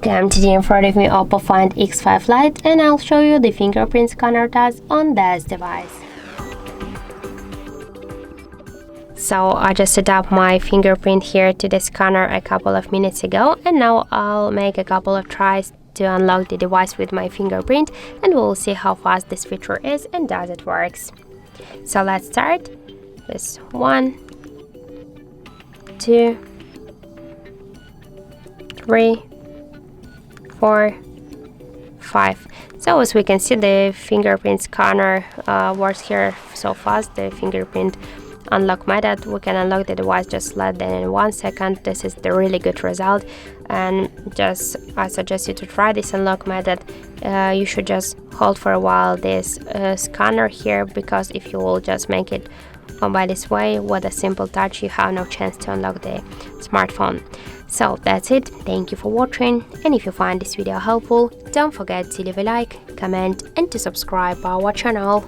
Welcome, today in front of me OPPO Find X5 Lite, and I'll show you the fingerprint scanner does on this device. So I just set up my fingerprint here to the scanner a couple of minutes ago, and now I'll make a couple of tries to unlock the device with my fingerprint, and we'll see how fast this feature is and does it works. So let's start with 1, 2, 3, 4, 5. So as we can see, the fingerprint scanner works here so fast. The fingerprint unlock method, we can unlock the device just less than in 1 second. This is the really good result, and just I suggest you to try this unlock method. You should just hold for a while this scanner here, because if you will just make it by this way with a simple touch, you have no chance to unlock the smartphone. So that's it. Thank you for watching, and if you find this video helpful, don't forget to leave a like, comment and to subscribe our channel.